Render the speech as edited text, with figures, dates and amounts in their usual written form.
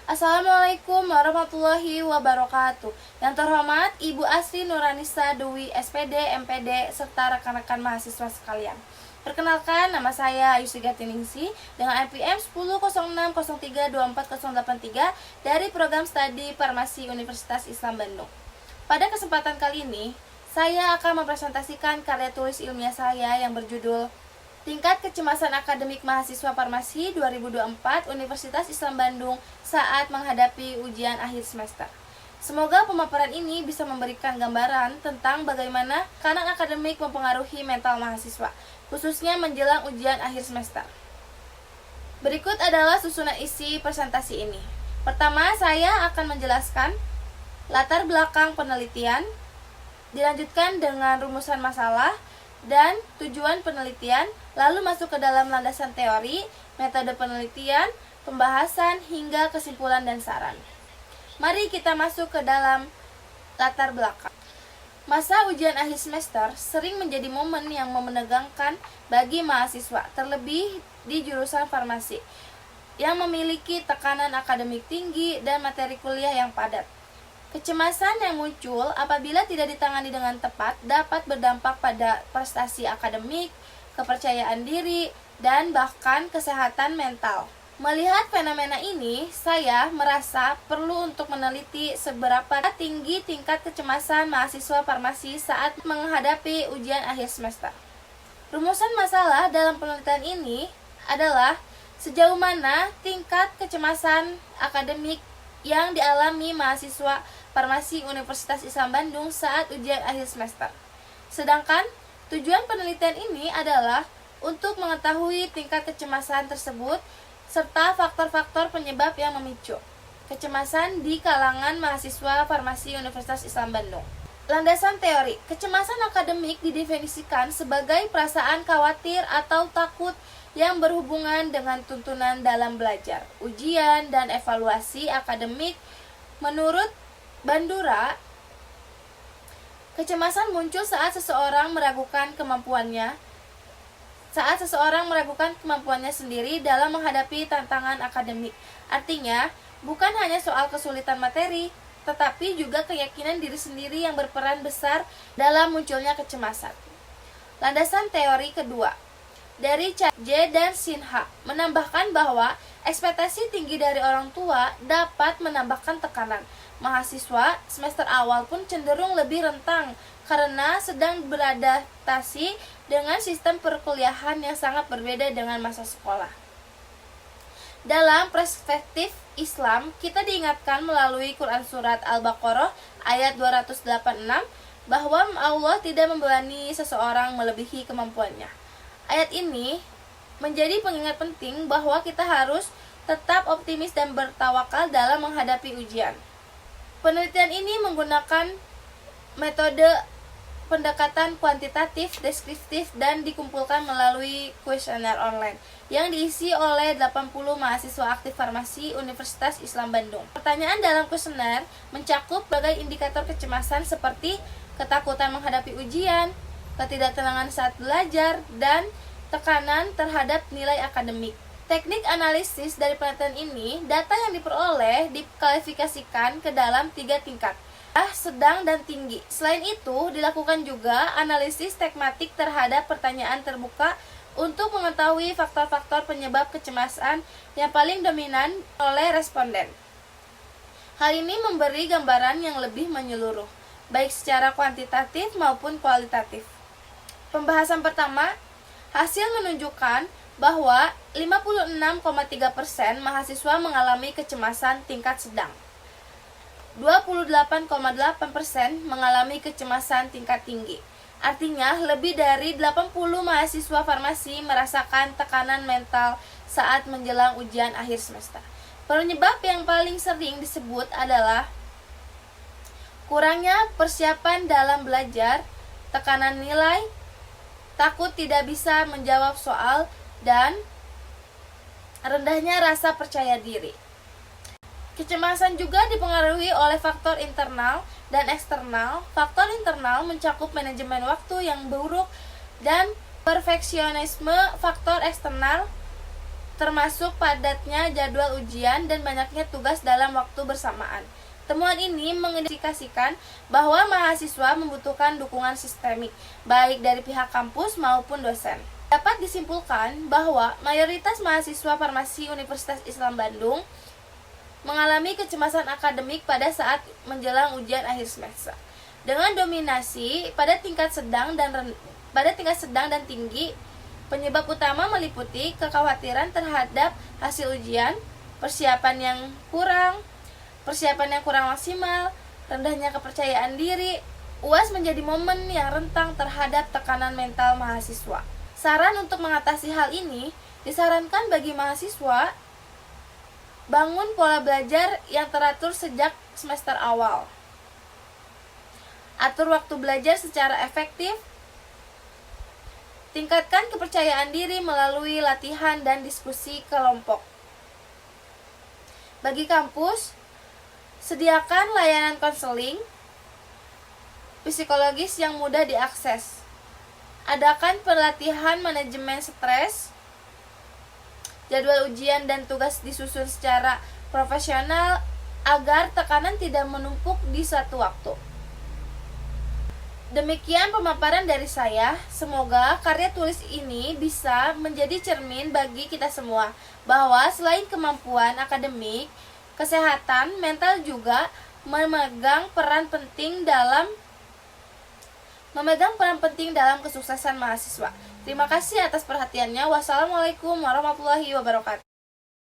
Assalamualaikum warahmatullahi wabarakatuh. Yang terhormat Ibu Asri Nuranisa Dewi SPD, MPD, serta rekan-rekan mahasiswa sekalian. Perkenalkan, nama saya Yusiga Tiningsi dengan NPM 1006032483 dari Program Studi Farmasi Universitas Islam Bandung. Pada kesempatan kali ini, saya akan mempresentasikan karya tulis ilmiah saya yang berjudul Tingkat Kecemasan Akademik Mahasiswa Farmasi 2024 Universitas Islam Bandung saat menghadapi ujian akhir semester. Semoga pemaparan ini bisa memberikan gambaran tentang bagaimana tekanan akademik mempengaruhi mental mahasiswa, khususnya menjelang ujian akhir semester. Berikut adalah susunan isi presentasi ini. Pertama, saya akan menjelaskan latar belakang penelitian, dilanjutkan dengan rumusan masalah dan tujuan penelitian, lalu masuk ke dalam landasan teori, metode penelitian, pembahasan, hingga kesimpulan dan saran. Mari kita masuk ke dalam latar belakang. Masa ujian akhir semester sering menjadi momen yang menegangkan bagi mahasiswa, terlebih di jurusan farmasi, yang memiliki tekanan akademik tinggi dan materi kuliah yang padat. Kecemasan yang muncul apabila tidak ditangani dengan tepat dapat berdampak pada prestasi akademik, kepercayaan diri, dan bahkan kesehatan mental. Melihat fenomena ini, saya merasa perlu untuk meneliti seberapa tinggi tingkat kecemasan mahasiswa farmasi saat menghadapi ujian akhir semester. Rumusan masalah dalam penelitian ini adalah sejauh mana tingkat kecemasan akademik yang dialami mahasiswa farmasi Universitas Islam Bandung saat ujian akhir semester. Sedangkan tujuan penelitian ini adalah untuk mengetahui tingkat kecemasan tersebut serta faktor-faktor penyebab yang memicu kecemasan di kalangan mahasiswa farmasi Universitas Islam Bandung. Landasan teori, kecemasan akademik didefinisikan sebagai perasaan khawatir atau takut yang berhubungan dengan tuntunan dalam belajar, ujian, dan evaluasi akademik. Menurut Bandura, kecemasan muncul saat seseorang meragukan kemampuannya sendiri dalam menghadapi tantangan akademik. Artinya, bukan hanya soal kesulitan materi, tetapi juga keyakinan diri sendiri yang berperan besar dalam munculnya kecemasan. Landasan teori kedua dari J dan Sinha menambahkan bahwa ekspektasi tinggi dari orang tua dapat menambahkan tekanan. Mahasiswa semester awal pun cenderung lebih rentang karena sedang beradaptasi dengan sistem perkuliahan yang sangat berbeda dengan masa sekolah. Dalam perspektif Islam, kita diingatkan melalui Quran Surat Al-Baqarah ayat 286 bahwa Allah tidak membebani seseorang melebihi kemampuannya. Ayat ini menjadi pengingat penting bahwa kita harus tetap optimis dan bertawakal dalam menghadapi ujian. Penelitian ini menggunakan metode pendekatan kuantitatif, deskriptif, dan dikumpulkan melalui kuesioner online yang diisi oleh 80 mahasiswa aktif farmasi Universitas Islam Bandung. Pertanyaan dalam kuesioner mencakup berbagai indikator kecemasan seperti ketakutan menghadapi ujian, ketidaktenangan saat belajar, dan tekanan terhadap nilai akademik. Teknik analisis dari penelitian ini, data yang diperoleh diklasifikasikan ke dalam 3 tingkat, sedang, dan tinggi. Selain itu, dilakukan juga analisis tematik terhadap pertanyaan terbuka untuk mengetahui faktor-faktor penyebab kecemasan yang paling dominan oleh responden. Hal ini memberi gambaran yang lebih menyeluruh, baik secara kuantitatif maupun kualitatif. Pembahasan pertama, hasil menunjukkan bahwa 56,3% mahasiswa mengalami kecemasan tingkat sedang. 28,8% mengalami kecemasan tingkat tinggi. Artinya, lebih dari 80 mahasiswa farmasi merasakan tekanan mental saat menjelang ujian akhir semester. Penyebab yang paling sering disebut adalah kurangnya persiapan dalam belajar, tekanan nilai, takut tidak bisa menjawab soal, dan rendahnya rasa percaya diri. Kecemasan juga dipengaruhi oleh faktor internal dan eksternal. Faktor internal mencakup manajemen waktu yang buruk dan perfeksionisme. Faktor eksternal termasuk padatnya jadwal ujian dan banyaknya tugas dalam waktu bersamaan. Temuan ini mengindikasikan bahwa mahasiswa membutuhkan dukungan sistemik, baik dari pihak kampus maupun dosen. Dapat disimpulkan bahwa mayoritas mahasiswa farmasi Universitas Islam Bandung mengalami kecemasan akademik pada saat menjelang ujian akhir semester, dengan dominasi pada tingkat sedang dan tinggi. Penyebab utama meliputi kekhawatiran terhadap hasil ujian, persiapan yang kurang maksimal, rendahnya kepercayaan diri. UAS menjadi momen yang rentan terhadap tekanan mental mahasiswa. Saran untuk mengatasi hal ini, disarankan bagi mahasiswa bangun pola belajar yang teratur sejak semester awal. Atur waktu belajar secara efektif. Tingkatkan kepercayaan diri melalui latihan dan diskusi kelompok. Bagi kampus, sediakan layanan konseling psikologis yang mudah diakses. Adakan pelatihan manajemen stres. Jadwal ujian dan tugas disusun secara profesional agar tekanan tidak menumpuk di satu waktu. Demikian pemaparan dari saya. Semoga karya tulis ini bisa menjadi cermin bagi kita semua bahwa selain kemampuan akademik, kesehatan mental juga memegang peran penting dalam kesuksesan mahasiswa. Terima kasih atas perhatiannya. Wassalamualaikum warahmatullahi wabarakatuh.